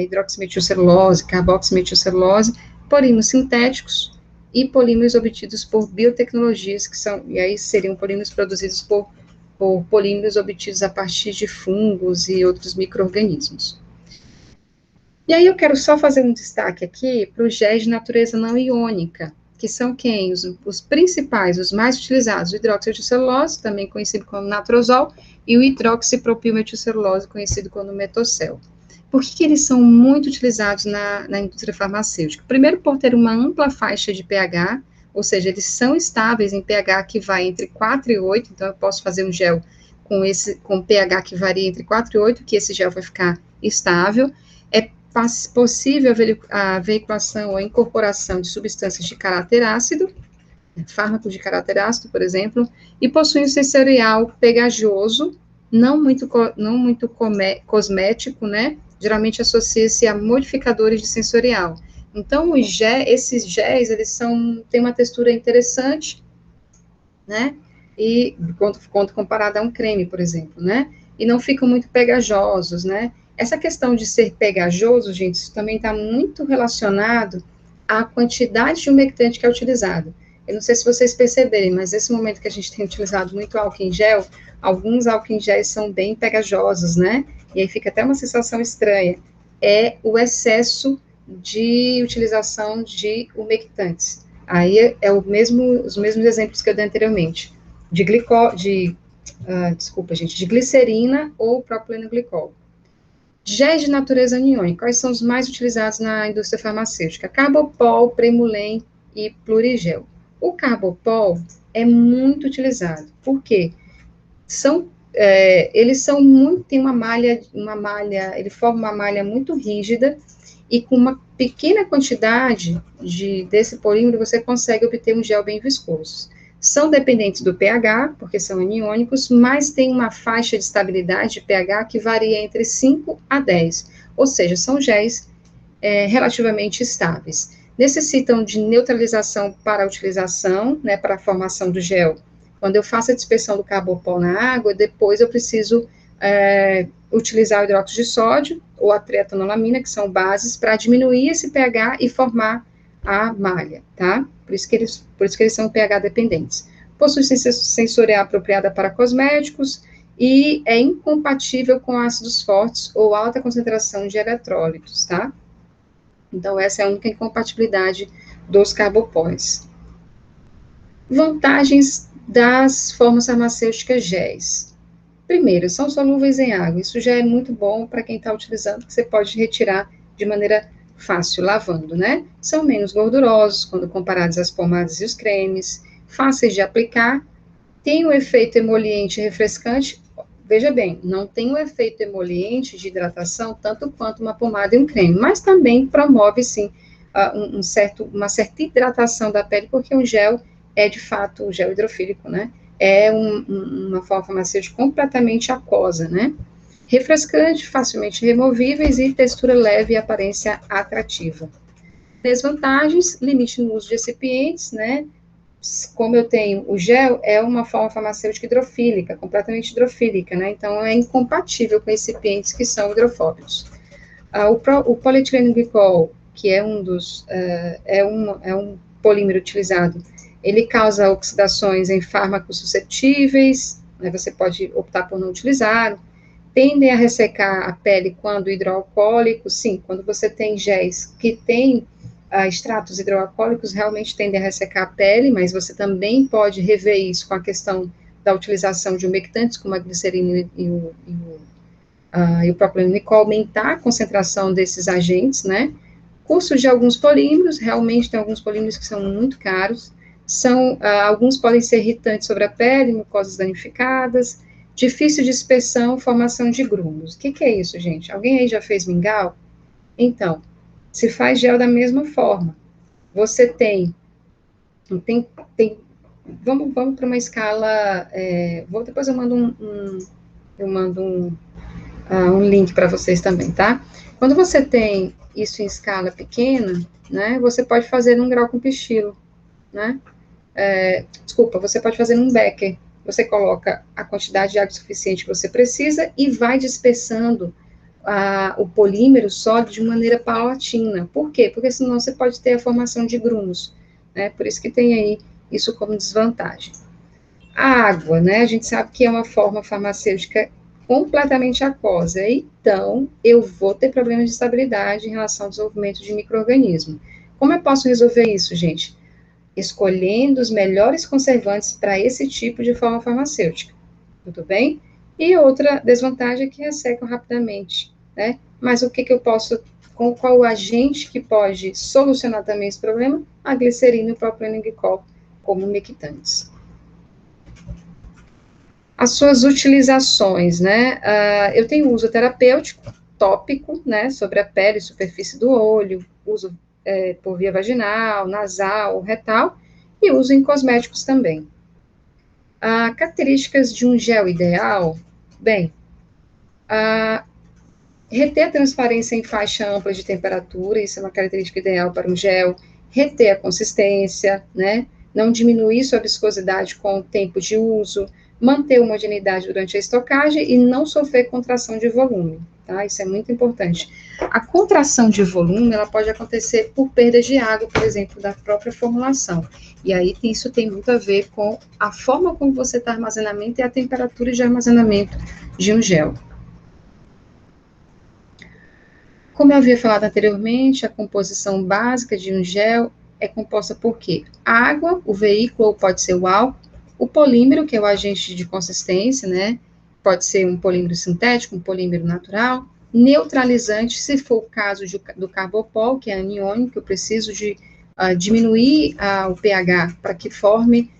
hidroximetilcelulose, carboximetilcelulose, polímeros sintéticos e polímeros obtidos por biotecnologias, e aí seriam polímeros produzidos por polímeros obtidos a partir de fungos e outros micro-organismos. E aí eu quero só fazer um destaque aqui para os géis de natureza não iônica, que são quem? Os principais, os mais utilizados, o hidroximetilcelulose, também conhecido como natrozol, e o hidroxipropilmetilcelulose, conhecido como metocel. Por que eles são muito utilizados na indústria farmacêutica? Primeiro, por ter uma ampla faixa de pH, ou seja, eles são estáveis em pH que vai entre 4 e 8, então eu posso fazer um gel com pH que varia entre 4 e 8, que esse gel vai ficar estável. É possível a veiculação ou a incorporação de substâncias de caráter ácido, fármaco de caráter ácido, por exemplo, e possui um sensorial pegajoso, não muito cosmético, né? Geralmente associa-se a modificadores de sensorial. Então, esses géis, eles têm uma textura interessante, né? E quando comparado a um creme, por exemplo, né? E não ficam muito pegajosos, né? Essa questão de ser pegajoso, gente, isso também está muito relacionado à quantidade de umectante que é utilizado. Eu não sei se vocês perceberem, mas nesse momento que a gente tem utilizado muito álcool em gel, alguns álcool em gel são bem pegajosos, né? E aí fica até uma sensação estranha. É o excesso de utilização de umectantes. Aí os mesmos exemplos que eu dei anteriormente, de glicerina ou propileno glicol. Géis de natureza aniônica, quais são os mais utilizados na indústria farmacêutica? Carbopol, Premulem e Plurigel. O Carbopol é muito utilizado, por quê? Eles são muito, tem uma malha, ele forma uma malha muito rígida, e com uma pequena quantidade desse polímero, você consegue obter um gel bem viscoso. São dependentes do pH, porque são aniônicos, mas tem uma faixa de estabilidade de pH que varia entre 5 a 10, ou seja, são géis relativamente estáveis. Necessitam de neutralização para a utilização, né, para a formação do gel. Quando eu faço a dispersão do carbopol na água, depois eu preciso utilizar o hidróxido de sódio ou a trietanolamina, que são bases, para diminuir esse pH e formar a malha, tá? Por isso que eles são pH dependentes. Possui sensorial apropriada para cosméticos e é incompatível com ácidos fortes ou alta concentração de eletrólitos, tá? Então, essa é a única incompatibilidade dos carbopóis. Vantagens das formas farmacêuticas géis. Primeiro, são solúveis em água. Isso já é muito bom para quem está utilizando, que você pode retirar de maneira fácil, lavando, né? São menos gordurosos quando comparados às pomadas e os cremes, fáceis de aplicar, tem um efeito emoliente e refrescante. Veja bem, não tem um efeito emoliente de hidratação tanto quanto uma pomada e um creme, mas também promove, sim, uma certa hidratação da pele, porque o gel é, de fato, o gel hidrofílico, né? é uma forma farmacêutica completamente aquosa, né? Refrescante, facilmente removíveis e textura leve e aparência atrativa. Desvantagens, limite no uso de recipientes, né? Como eu tenho o gel, é uma forma farmacêutica hidrofílica, completamente hidrofílica, né? Então, é incompatível com recipientes que são hidrofóbicos. O polietileno glicol, que é um polímero utilizado, ele causa oxidações em fármacos suscetíveis, né? Você pode optar por não utilizar. Tendem a ressecar a pele quando hidroalcoólicos, sim, quando você tem géis que têm extratos hidroalcoólicos, realmente tendem a ressecar a pele, mas você também pode rever isso com a questão da utilização de umectantes, como a glicerina e o propilenglicol, aumentar a concentração desses agentes, né? Custos de alguns polímeros, realmente tem alguns polímeros que são muito caros, alguns podem ser irritantes sobre a pele, mucosas danificadas, difícil de dispersão, formação de grumos. O que é isso, gente? Alguém aí já fez mingau? Então, se faz gel da mesma forma. Você tem vamos para uma escala, depois eu mando um link para vocês também, tá? Quando você tem isso em escala pequena, né, você pode fazer num grau com pichilo, né? Você pode fazer num becker. Você coloca a quantidade de água suficiente que você precisa e vai dispersando o polímero sólido de maneira paulatina. Por quê? Porque senão você pode ter a formação de grumos, né? Por isso que tem aí isso como desvantagem. A água, né? A gente sabe que é uma forma farmacêutica completamente aquosa, então eu vou ter problemas de estabilidade em relação ao desenvolvimento de micro-organismo. Como eu posso resolver isso, gente? Escolhendo os melhores conservantes para esse tipo de forma farmacêutica, tudo bem? E outra desvantagem é que ressecam rapidamente, né? Mas o que eu posso, com qual agente que pode solucionar também esse problema? A glicerina e o propilenglicol como umectantes. As suas utilizações, né? Eu tenho uso terapêutico, tópico, né? Sobre a pele, superfície do olho, uso por via vaginal, nasal, retal, e uso em cosméticos também. Características de um gel ideal, bem, reter a transparência em faixa ampla de temperatura, isso é uma característica ideal para um gel, reter a consistência, né? Não diminuir sua viscosidade com o tempo de uso, manter homogeneidade durante a estocagem e não sofrer contração de volume, tá? Isso é muito importante. A contração de volume, ela pode acontecer por perda de água, por exemplo, da própria formulação. E aí, isso tem muito a ver com a forma como você está armazenamento e a temperatura de armazenamento de um gel. Como eu havia falado anteriormente, a composição básica de um gel é composta por quê? Água, o veículo, ou pode ser o álcool, o polímero, que é o agente de consistência, né? Pode ser um polímero sintético, um polímero natural, neutralizante, se for o caso do carbopol, que é aniônico, que eu preciso de diminuir o pH para que forme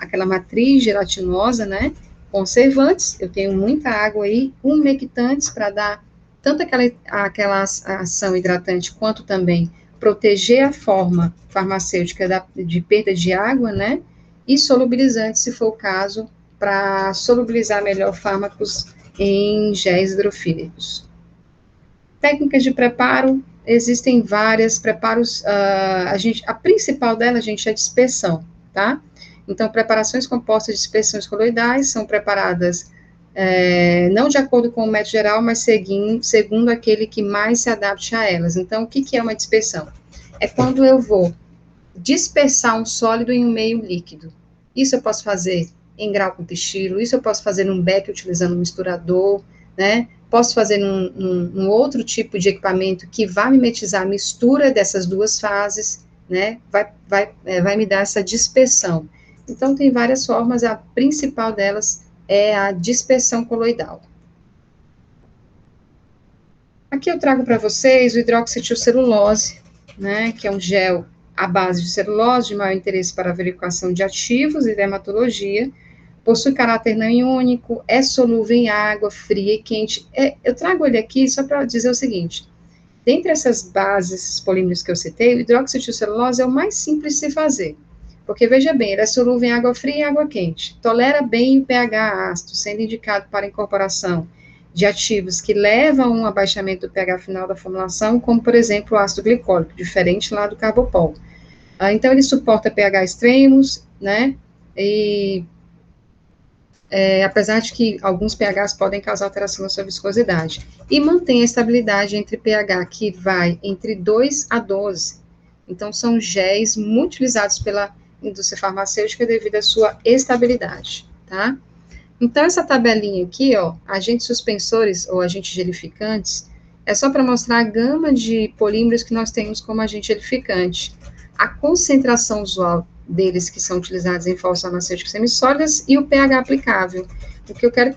aquela matriz gelatinosa, né? Conservantes, eu tenho muita água aí, umectantes para dar tanto aquela ação hidratante, quanto também proteger a forma farmacêutica de perda de água, né? E solubilizante, se for o caso, para solubilizar melhor fármacos em géis hidrofílicos. Técnicas de preparo, existem várias preparos, a principal dela, gente, é a dispersão, tá? Então, preparações compostas de dispersões coloidais são preparadas não de acordo com o método geral, mas segundo aquele que mais se adapte a elas. Então, o que é uma dispersão? É quando eu vou dispersar um sólido em um meio líquido. Isso eu posso fazer em grau com pichilo, isso eu posso fazer num becker utilizando um misturador, né? Posso fazer num outro tipo de equipamento que vai mimetizar a mistura dessas duas fases, né? Vai me dar essa dispersão. Então, tem várias formas, a principal delas é a dispersão coloidal. Aqui eu trago para vocês o hidroxietilcelulose, né, que é um gel à base de celulose, de maior interesse para a verificação de ativos e dermatologia, possui caráter não iônico, é solúvel em água fria e quente. Eu trago ele aqui só para dizer o seguinte, dentre essas bases, esses polímeros que eu citei, o hidroxietilcelulose é o mais simples de se fazer. Porque, veja bem, ele é solúvel em água fria e água quente. Tolera bem o pH ácido, sendo indicado para incorporação de ativos que levam a um abaixamento do pH final da formulação, como, por exemplo, o ácido glicólico, diferente lá do carbopol. Então, ele suporta pH extremos, né? E apesar de que alguns pHs podem causar alteração na sua viscosidade. E mantém a estabilidade entre pH que vai entre 2 a 12. Então, são géis muito utilizados pela indústria farmacêutica devido à sua estabilidade, tá? Então, essa tabelinha aqui, ó, agentes suspensores ou agentes gelificantes, é só para mostrar a gama de polímeros que nós temos como agente gelificante. A concentração usual deles que são utilizados em fórmulas farmacêuticas semissólidas e o pH aplicável. O que eu quero...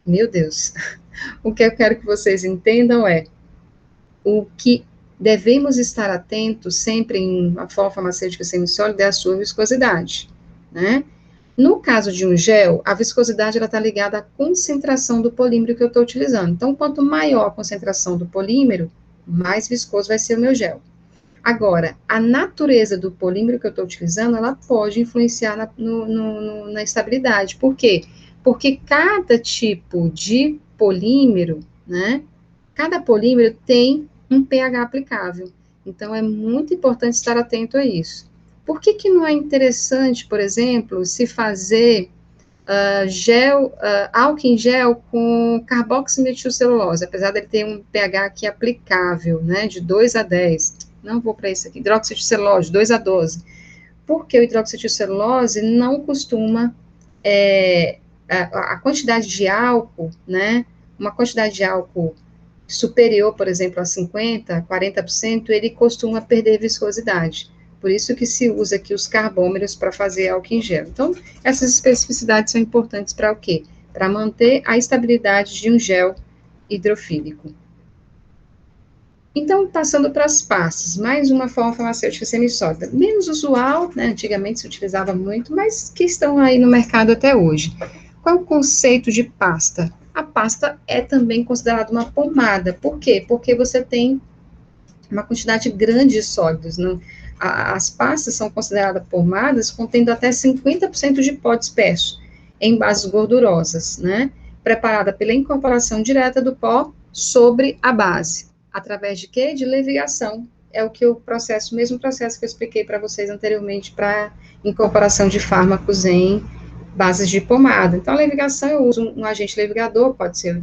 Meu Deus! O que eu quero que vocês entendam é o que devemos estar atentos sempre em uma fórmula farmacêutica semissólida é a sua viscosidade, né? No caso de um gel, a viscosidade está ligada à concentração do polímero que eu estou utilizando. Então, quanto maior a concentração do polímero, mais viscoso vai ser o meu gel. Agora, a natureza do polímero que eu estou utilizando, ela pode influenciar na estabilidade. Por quê? Porque cada tipo de polímero, né? Cada polímero tem um pH aplicável. Então, é muito importante estar atento a isso. Por que não é interessante, por exemplo, se fazer álcool em gel com carboximetilcelulose, apesar dele ter um pH aqui aplicável, né, de 2 a 10. Não vou para isso aqui. Hidroximetilcelulose, 2 a 12. Porque o hidroximetilcelulose não costuma, a quantidade de álcool, né, uma quantidade de álcool superior, por exemplo, a 50%, 40%, ele costuma perder viscosidade. Por isso que se usa aqui os carbômeros para fazer álcool em gel. Então, essas especificidades são importantes para o quê? Para manter a estabilidade de um gel hidrofílico. Então, passando para as pastas, mais uma forma farmacêutica semissólida, menos usual, né, antigamente se utilizava muito, mas que estão aí no mercado até hoje. Qual é o conceito de pasta? A pasta é também considerada uma pomada. Por quê? Porque você tem uma quantidade grande de sólidos. Né? As pastas são consideradas pomadas contendo até 50% de pó disperso em bases gordurosas, né? Preparada pela incorporação direta do pó sobre a base. Através de quê? De levigação. É o que o mesmo processo que eu expliquei para vocês anteriormente para incorporação de fármacos em bases de pomada. Então, a levigação, eu uso um agente levigador, pode ser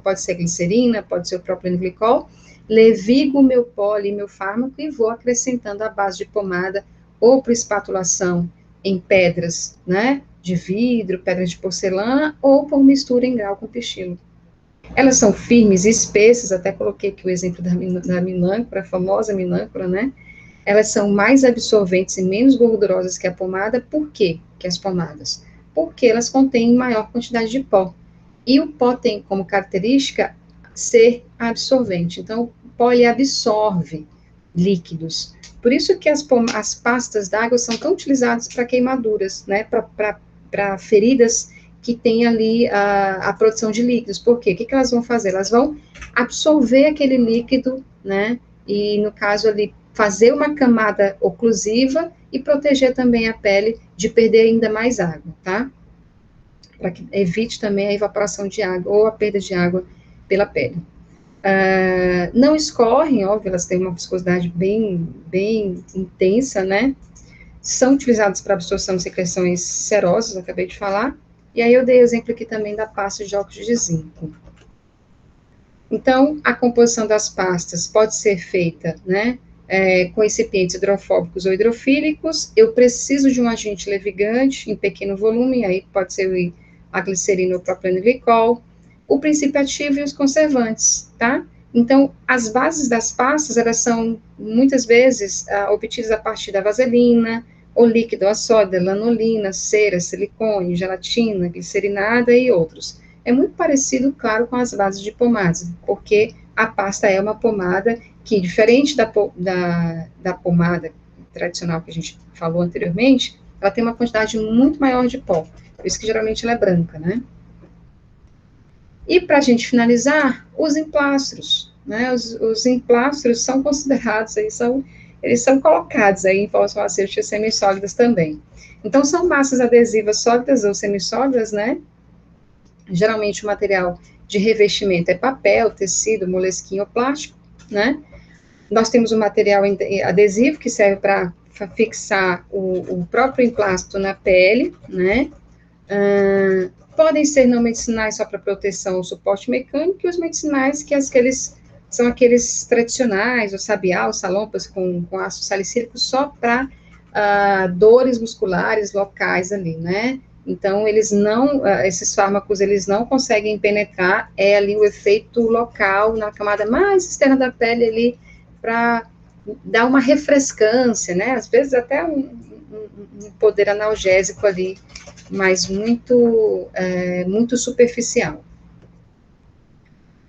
pode ser glicerina, pode ser o próprio glicol, levigo o meu pó ali, meu fármaco, e vou acrescentando a base de pomada, ou para espatulação em pedras, né, de vidro, pedras de porcelana, ou por mistura em grau com pichilo. Elas são firmes e espessas, até coloquei aqui o exemplo da minâncora, a famosa minâncora, né? Elas são mais absorventes e menos gordurosas que a pomada. Por quê que as pomadas? Porque elas contêm maior quantidade de pó. E o pó tem como característica ser absorvente. Então, o pó, ele absorve líquidos. Por isso que as pastas d'água são tão utilizadas para queimaduras, né? Para feridas que tem ali a produção de líquidos. Por quê? O que elas vão fazer? Elas vão absorver aquele líquido, né? E, no caso ali, fazer uma camada oclusiva e proteger também a pele de perder ainda mais água, tá? Para que evite também a evaporação de água ou a perda de água pela pele. Não escorrem, óbvio, elas têm uma viscosidade bem intensa, né? São utilizadas para absorção de secreções serosas, acabei de falar. E aí eu dei exemplo aqui também da pasta de óxido de zinco. Então, a composição das pastas pode ser feita, né, com recipientes hidrofóbicos ou hidrofílicos. Eu preciso de um agente levigante em pequeno volume, aí pode ser a glicerina ou o propileno glicol, o princípio ativo e os conservantes, tá? Então, as bases das pastas, elas são, muitas vezes, obtidas a partir da vaselina, ou líquido, a soda, lanolina, cera, silicone, gelatina, glicerinada e outros. É muito parecido, claro, com as bases de pomadas, porque a pasta é uma pomada que, diferente da pomada tradicional que a gente falou anteriormente, ela tem uma quantidade muito maior de pó, por isso que geralmente ela é branca, né? E para a gente finalizar, os emplastros, né? Os emplastros são considerados aí, são eles são colocados aí em formas farmacêuticas semissólidas também. Então, são massas adesivas sólidas ou semissólidas, né? Geralmente o material de revestimento é papel, tecido, molesquinho ou plástico, né? Nós temos o material adesivo, que serve para fixar o próprio emplasto na pele, né? Podem ser não medicinais só para proteção ou suporte mecânico, e os medicinais, que são aqueles tradicionais, o sabiá, o salompas com ácido salicílico, só para dores musculares locais ali, né? Então, esses fármacos, eles não conseguem penetrar, é ali o efeito local, na camada mais externa da pele ali, para dar uma refrescância, né? Às vezes até um poder analgésico ali, mas muito superficial.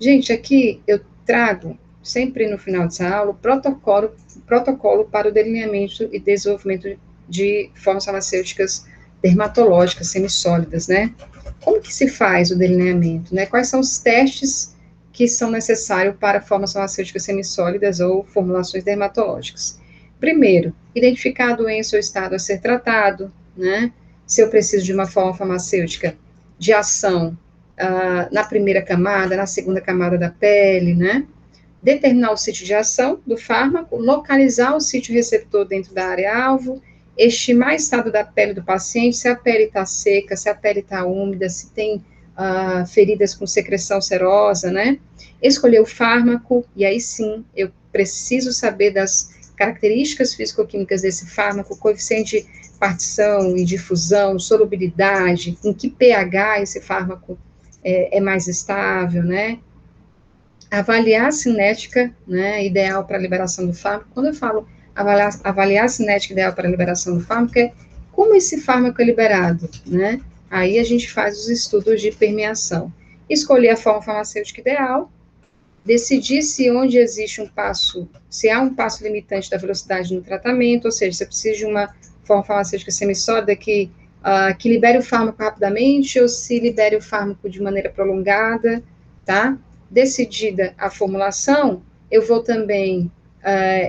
Gente, aqui eu trago, sempre no final dessa aula, o protocolo para o delineamento e desenvolvimento de formas farmacêuticas dermatológicas semissólidas, né? Como que se faz o delineamento, né? Quais são os testes que são necessários para formas farmacêuticas semissólidas ou formulações dermatológicas? Primeiro, identificar a doença ou estado a ser tratado, né? Se eu preciso de uma forma farmacêutica de ação na primeira camada, na segunda camada da pele, né? Determinar o sítio de ação do fármaco, localizar o sítio receptor dentro da área-alvo, estimar o estado da pele do paciente, se a pele está seca, se a pele está úmida, se tem feridas com secreção serosa, né? Escolher o fármaco, e aí sim, eu preciso saber das características físico-químicas desse fármaco, coeficiente de partição e difusão, solubilidade, em que pH esse fármaco é mais estável, né? Avaliar a cinética, né, ideal para a liberação do fármaco. Quando eu falo avaliar a cinética ideal para a liberação do fármaco, é como esse fármaco é liberado, né? Aí a gente faz os estudos de permeação. Escolher a forma farmacêutica ideal, decidir se há um passo limitante da velocidade no tratamento, ou seja, se eu preciso de uma forma farmacêutica semissólida que libere o fármaco rapidamente ou se libere o fármaco de maneira prolongada, tá? Decidida a formulação, eu vou também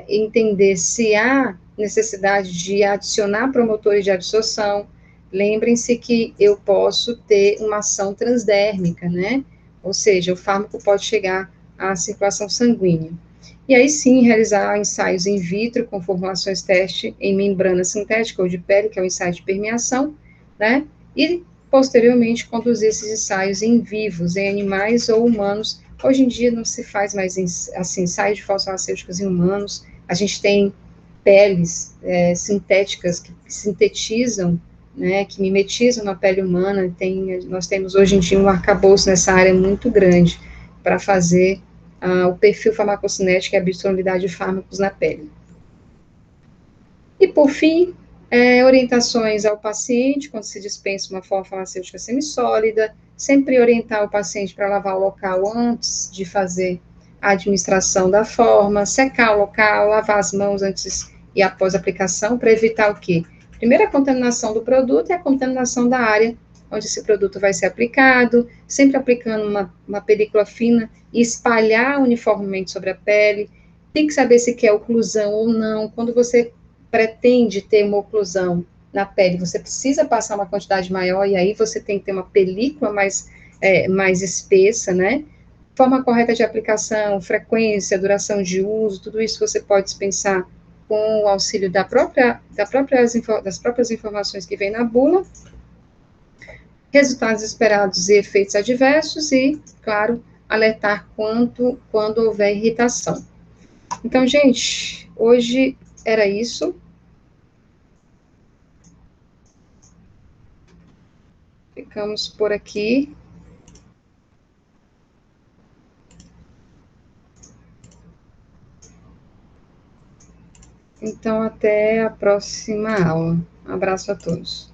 entender se há necessidade de adicionar promotores de absorção. Lembrem-se que eu posso ter uma ação transdérmica, né? Ou seja, o fármaco pode chegar à circulação sanguínea. E aí sim, realizar ensaios in vitro com formulações teste em membrana sintética ou de pele, que é o ensaio de permeação, né? E, posteriormente, conduzir esses ensaios em vivos, em animais ou humanos. Hoje em dia não se faz mais assim, ensaios de formas farmacêuticas em humanos. A gente tem peles sintéticas que sintetizam, né, que mimetizam na pele humana. Nós temos hoje em dia um arcabouço nessa área muito grande para fazer o perfil farmacocinético e a biosolubilidade de fármacos na pele. E, por fim, orientações ao paciente, quando se dispensa uma forma farmacêutica semissólida, sempre orientar o paciente para lavar o local antes de fazer a administração da forma, secar o local, lavar as mãos antes e após a aplicação, para evitar o quê? Primeiro, a contaminação do produto e a contaminação da área onde esse produto vai ser aplicado, sempre aplicando uma película fina e espalhar uniformemente sobre a pele. Tem que saber se quer oclusão ou não. Quando você pretende ter uma oclusão na pele, você precisa passar uma quantidade maior, e aí você tem que ter uma película mais espessa, né? Forma correta de aplicação, frequência, duração de uso, tudo isso você pode dispensar com o auxílio das próprias informações que vem na bula, resultados esperados e efeitos adversos e, claro, alertar quando houver irritação. Então, gente, hoje era isso. Ficamos por aqui. Então, até a próxima aula. Um abraço a todos.